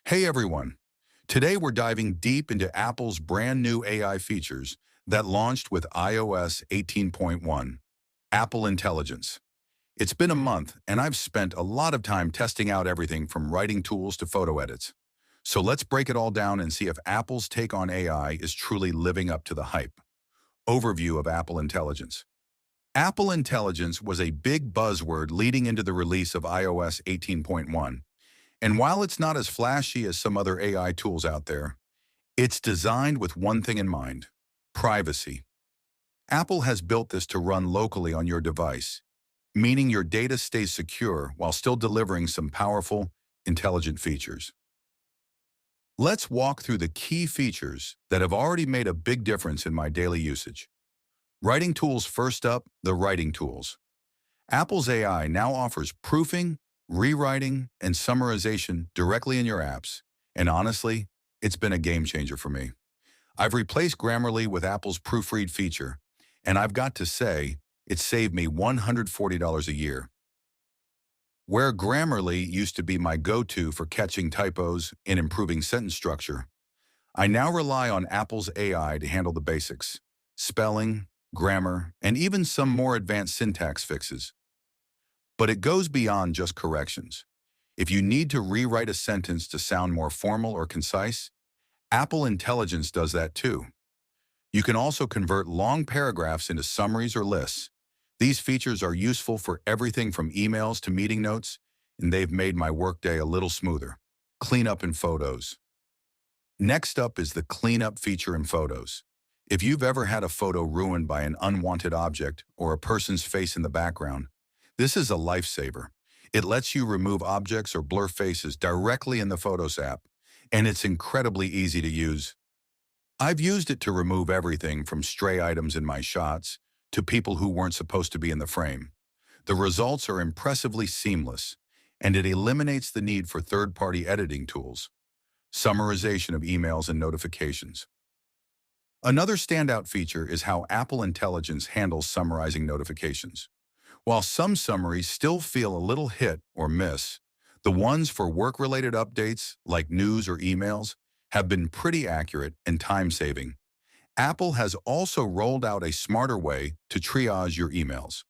Hey everyone! Today we're diving deep into Apple's brand new AI features that launched with iOS 18.1, Apple Intelligence. It's been a month and I've spent a lot of time testing out everything from writing tools to photo edits. So let's break it all down and see if Apple's take on AI is truly living up to the hype. Overview of Apple Intelligence. Apple Intelligence was a big buzzword leading into the release of iOS 18.1. And while it's not as flashy as some other AI tools out there, it's designed with one thing in mind: privacy. Apple has built this to run locally on your device, meaning your data stays secure while still delivering some powerful, intelligent features. Let's walk through the key features that have already made a big difference in my daily usage. Writing tools first up, the writing tools. Apple's AI now offers proofing, rewriting, and summarization directly in your apps. And honestly, it's been a game changer for me. I've replaced Grammarly with Apple's proofread feature, and I've got to say, it saved me $140 a year. Where Grammarly used to be my go-to for catching typos and improving sentence structure, I now rely on Apple's AI to handle the basics: spelling, grammar, and even some more advanced syntax fixes. But it goes beyond just corrections. If you need to rewrite a sentence to sound more formal or concise, Apple Intelligence does that too. You can also convert long paragraphs into summaries or lists. These features are useful for everything from emails to meeting notes, and they've made my workday a little smoother. Cleanup in Photos. Next up is the Cleanup feature in Photos. If you've ever had a photo ruined by an unwanted object or a person's face in the background, this is a lifesaver. It lets you remove objects or blur faces directly in the Photos app, and it's incredibly easy to use. I've used it to remove everything from stray items in my shots to people who weren't supposed to be in the frame. The results are impressively seamless, and it eliminates the need for third-party editing tools. Summarization of emails and notifications. Another standout feature is how Apple Intelligence handles summarizing notifications. While some summaries still feel a little hit or miss, the ones for work-related updates, like news or emails, have been pretty accurate and time-saving. Apple has also rolled out a smarter way to triage your emails.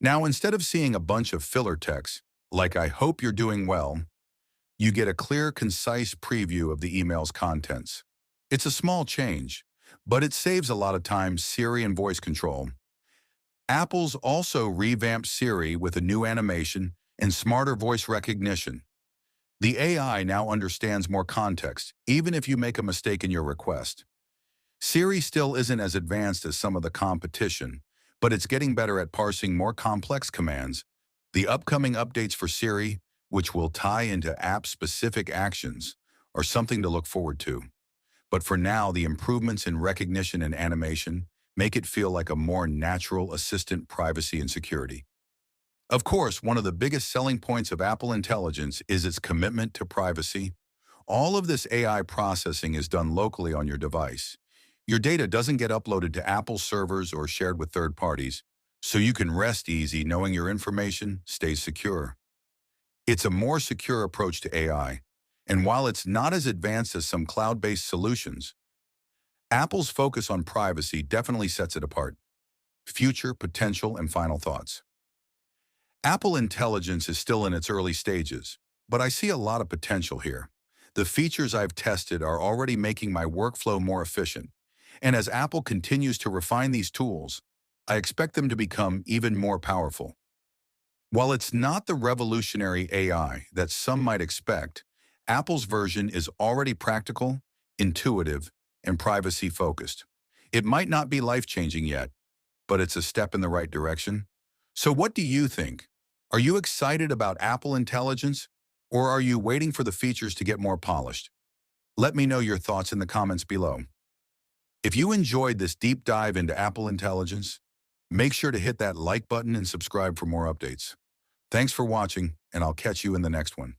Now, instead of seeing a bunch of filler text, like "I hope you're doing well," you get a clear, concise preview of the email's contents. It's a small change, but it saves a lot of time. Siri and voice control. Apple's also revamped Siri with a new animation and smarter voice recognition. The AI now understands more context, even if you make a mistake in your request. Siri still isn't as advanced as some of the competition, but it's getting better at parsing more complex commands. The upcoming updates for Siri, which will tie into app-specific actions, are something to look forward to. But for now, the improvements in recognition and animation make it feel like a more natural assistant, privacy and security. Of course, one of the biggest selling points of Apple Intelligence is its commitment to privacy. All of this AI processing is done locally on your device. Your data doesn't get uploaded to Apple servers or shared with third parties, so you can rest easy knowing your information stays secure. It's a more secure approach to AI, and while it's not as advanced as some cloud-based solutions, Apple's focus on privacy definitely sets it apart. Future, potential, and final thoughts. Apple Intelligence is still in its early stages, but I see a lot of potential here. The features I've tested are already making my workflow more efficient, and as Apple continues to refine these tools, I expect them to become even more powerful. While it's not the revolutionary AI that some might expect, Apple's version is already practical, intuitive, and privacy-focused. It might not be life-changing yet, but it's a step in the right direction. So what do you think? Are you excited about Apple Intelligence, or are you waiting for the features to get more polished? Let me know your thoughts in the comments below. If you enjoyed this deep dive into Apple Intelligence, make sure to hit that like button and subscribe for more updates. Thanks for watching, and I'll catch you in the next one.